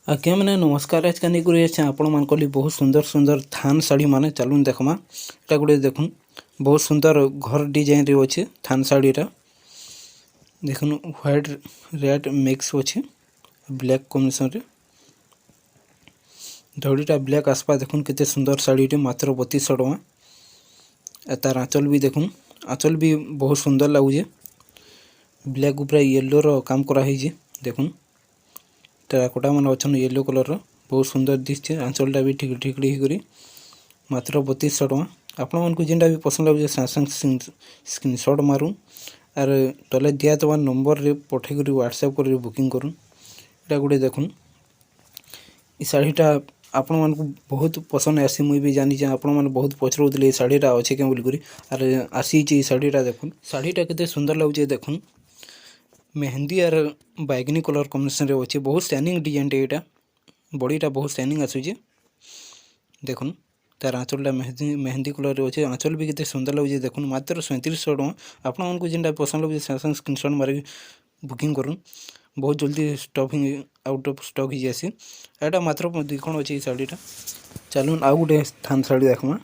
आज्ञा मैंने नमस्कार आज कानी गुरी आपण मान कहली बहुत सुंदर सुंदर थान साड़ी माने चलून देखमा एटा गुटे देखुन बहुत सुंदर घर डिजाइन रे अछि थान साड़ी रा देखुन व्हाइट रेड मिक्स अछि ब्लैक कॉम्बिनेशन रे धड़ीटा ब्लैक आसपा देखुन केते सुंदर साड़ी रे मात्र 3200 टका तार आंचल भी देखुन आंचल भी बहुत सुंदर लागुजे ब्लैक ऊपर येलो रो काम करा हिजे देखुन टेराकोटा मन अच्छन येलो कलर रो बहुत सुंदर दिसछे आंचलटा भी ठीक ठीकड़ी करी मात्र 3200 टका आपण मन को जेंडा भी पसंद लागे सैमसंग स्क्रीनशॉट मारू आर तले दिया तवा नंबर रे पठे करी व्हाट्सएप करी बुकिंग करू एटा गुडे देखुन ई साड़ीटा आपण मन को बहुत पसंद आसी मुई भी जानी जे आपण मन बहुत पचरउतले ई साड़ीटा अछि के बोली करी आर आसी जे ई साड़ीटा देखुन साड़ीटा केते सुंदर लागुचे देखुन मेहंदी और बैगनी कलर कॉम्बिनेशन रे अछि बहुत शाइनिंग डिजाइन एटा बॉडीटा बहुत शाइनिंग आसुचे देखुन तार आंचलटा मेहंदी कलर रे अछि आंचल भी केते सुंदर लागुचे देखुन मात्र 3700 टका आपण मन को जेंडा पसंद लागुचे सैमसंग स्क्रीनशॉट मारी बुकिंग करूँ बहुत जल्दी स्टॉक आउट ऑफ स्टॉक ही आसी एटा मात्र दिखण अछि साड़ीटा चलून आउ गुटे थान साड़ी देखमा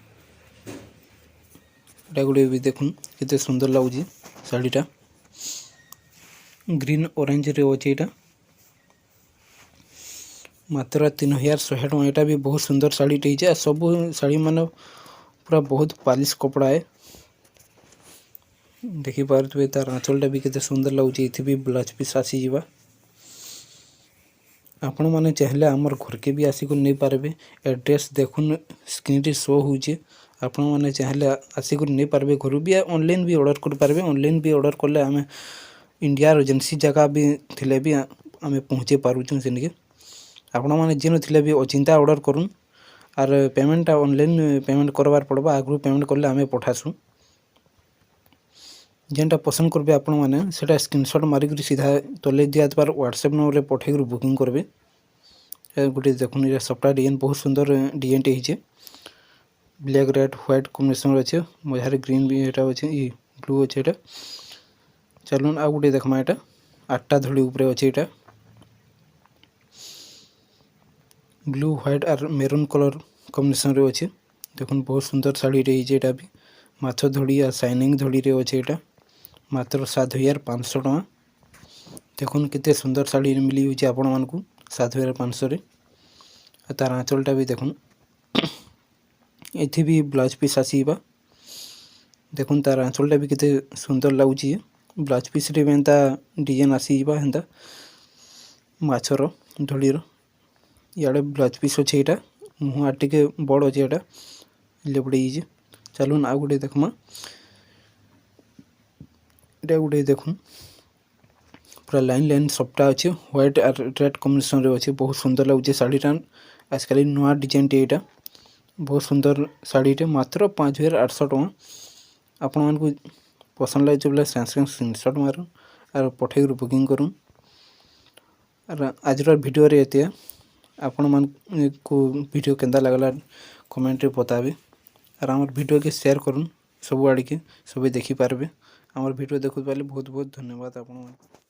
एटा गुटे भी देखुन केते सुंदर लागुची साड़ीटा ग्रीन ऑरेंज रे अछि एटा मात्र 3100 टका एटा भी बहुत सुंदर साड़ी टे सब साड़ी मान पूरा बहुत पॉलिश कपड़ा है देखि पारथुए तार आंचलटा भी केते सुंदर लागुची इथि भी ब्लाउज पीस आसी जिबा आपण माने चाहले हमर घर के भी आसी को नै पारबे एड्रेस देखुन स्क्रीन रे शो होउचे आपण माने चाहले आसी को नै पारबे घर भी ऑनलाइन भी ऑर्डर कर पारबे ऑनलाइन भी ऑर्डर करले हमें इंडिया रो एजेंसी जगह भी थिले भी हमें पहुंचे पारुछु सेनिके आपण माने जेनो थिले भी अचिंता ऑर्डर करूँ आर पेमेंट ऑनलाइन पेमेंट करबार पड़बा आगु पेमेंट करले हमें पठासु जेनटा पसंद करबे आपण माने सेटा स्क्रीनशॉट मारी करी सीधा तले दिया तबार व्हाट्सएप नंबर रे पठे करी बुकिंग करबे गुटे देखुन ये सबटा डिजाइन बहुत सुंदर डिजाइन टे हिचे ब्लैक रेड व्हाइट कॉम्बिनेशन अछि मझारे ग्रीन भी एटा अछि ई ब्लू अछि एटा चलून आ गुटे देखमा एटा आठटा धड़ी ऊपर अछि एटा ब्लू व्हाइट और मेरून कलर कॉम्बिनेशन रे अछि देखुन बहुत सुंदर साड़ी रे हिचे एटा भी माछ धड़ी आ शाइनिंग धड़ी रे अछि एटा मात्र 7500 टका देखुन केते सुंदर साड़ी मिली होची आपण मन को 7500 रे तार आंचलटा भी देखुन एथि भी ब्लाउज पीस आसीबा देखुन तार आंचलटा भी केते सुंदर लागुची ब्लाउज पीस रे बेंता डिजाइन आसीबा हेंता माछर धड़ीर याडे ब्लाउज पीस अछि एटा मुहा टिके बड़ अछि एटा लेबडी हिजे चलून आ गुटे देखमा एटा गुटे देखुन पूरा लाइन लाइन सबटा अछि व्हाइट और रेड कॉम्बिनेशन रे अछि बहुत सुंदर लागुचे साड़ीटा आजकल नया डिजाइन टे एटा बहुत सुंदर साड़ी टे मात्र 5800 टका आपण मन को पसंद लागे चबले सैमसंग स्क्रीनशॉट मारू और पठे बुकिंग करूँ और आज वीडियो रे एते आपण मन को वीडियो केंदा लागला कमेंट रे बताबे और हमर वीडियो के शेयर करूँ सब आड़ के सब देखि पारबे हमर वीडियो देखु पाले बहुत बहुत धन्यवाद आपण।